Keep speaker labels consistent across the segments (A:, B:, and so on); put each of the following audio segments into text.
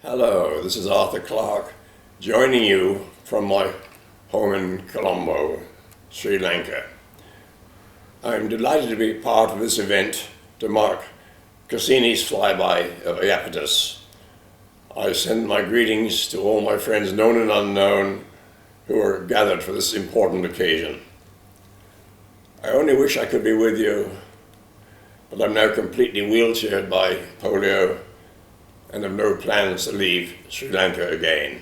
A: Hello, this is Arthur Clarke, joining you from my home in Colombo, Sri Lanka. I'm delighted to be part of this event to mark Cassini's flyby of Iapetus. I send my greetings to all my friends known and unknown who are gathered for this important occasion. I only wish I could be with you, but I'm now completely wheelchaired by polio and have no plans to leave Sri Lanka again.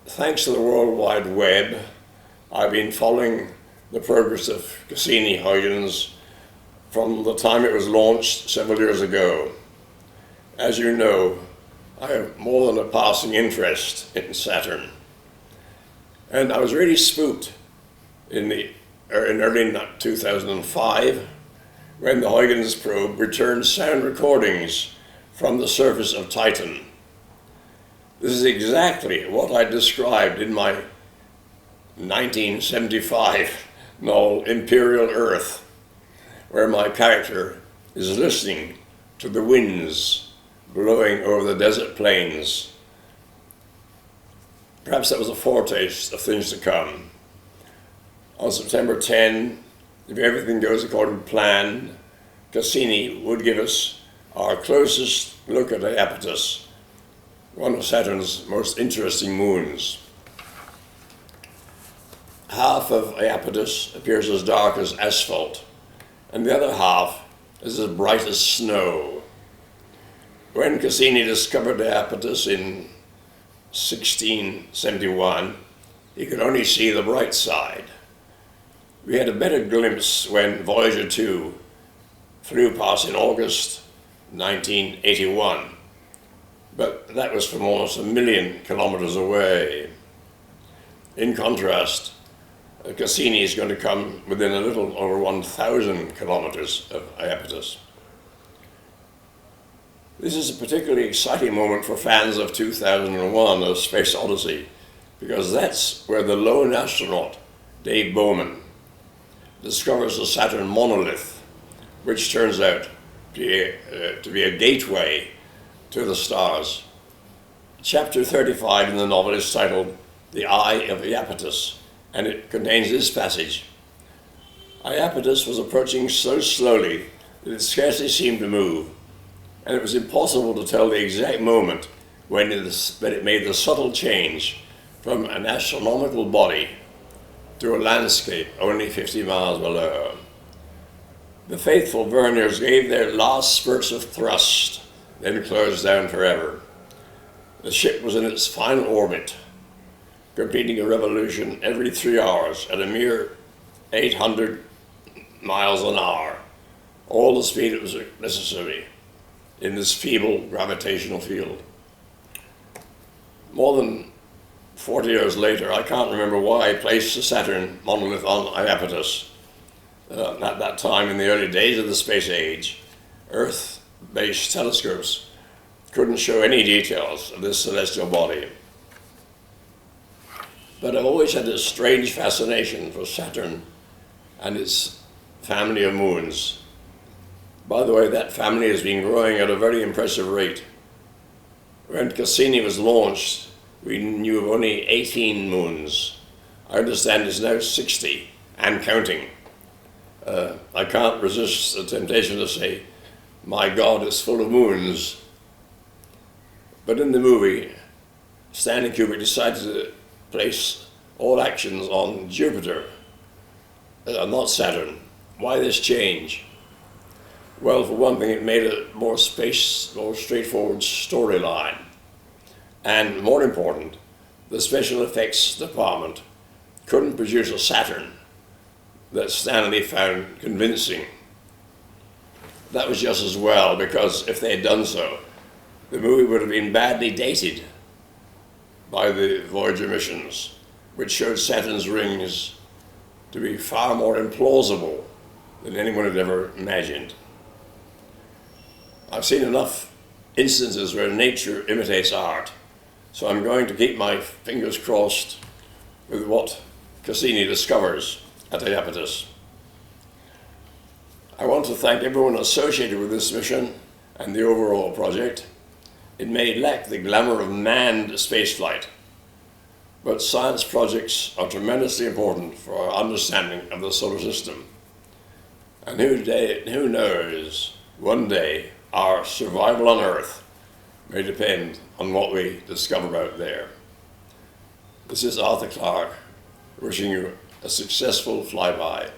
A: Thanks to the World Wide Web, I've been following the progress of Cassini-Huygens from the time it was launched several years ago. As you know, I have more than a passing interest in Saturn. And I was really spooked in early 2005 when the Huygens probe returned sound recordings from the surface of Titan. This is exactly what I described in my 1975 novel Imperial Earth, where my character is listening to the winds blowing over the desert plains. Perhaps that was a foretaste of things to come. On September 10, if everything goes according to plan, Cassini would give us our closest look at Iapetus, one of Saturn's most interesting moons. Half of Iapetus appears as dark as asphalt, and the other half is as bright as snow. When Cassini discovered Iapetus in 1671, he could only see the bright side. We had a better glimpse when Voyager 2 flew past in August 1981, but that was from almost 1 million kilometers away. In contrast, Cassini is going to come within a little over 1,000 kilometers of Iapetus. This is a particularly exciting moment for fans of 2001, A Space Odyssey, because that's where the lone astronaut, Dave Bowman, discovers the Saturn monolith, which turns out to be a gateway to the stars. Chapter 35 in the novel is titled The Eye of Iapetus, and it contains this passage. Iapetus was approaching so slowly that it scarcely seemed to move, and it was impossible to tell the exact moment when it made the subtle change from an astronomical body to a landscape only 50 miles below. The faithful verniers gave their last spurts of thrust, then closed down forever. The ship was in its final orbit, completing a revolution every 3 hours at a mere 800 miles an hour, all the speed it was necessary in this feeble gravitational field. More than 40 years later, I can't remember why I placed the Saturn monolith on Iapetus. At that time, in the early days of the space age, Earth-based telescopes couldn't show any details of this celestial body. But I've always had this strange fascination for Saturn and its family of moons. By the way, that family has been growing at a very impressive rate. When Cassini was launched, we knew of only 18 moons. I understand it's now 60 and counting. I can't resist the temptation to say, my God, it's full of moons. But in the movie, Stanley Kubrick decided to place all actions on Jupiter, not Saturn. Why this change? Well, for one thing, it made a more straightforward storyline. And more important, the special effects department couldn't produce a Saturn that Stanley found convincing. That was just as well, because if they had done so, the movie would have been badly dated by the Voyager missions, which showed Saturn's rings to be far more implausible than anyone had ever imagined. I've seen enough instances where nature imitates art, so I'm going to keep my fingers crossed with what Cassini discovers at Iapetus. I want to thank everyone associated with this mission and the overall project, It may lack the glamour of manned spaceflight, but science projects are tremendously important for our understanding of the solar system. And who knows, one day our survival on Earth may depend on what we discover out there. This is Arthur Clarke, wishing you a successful flyby.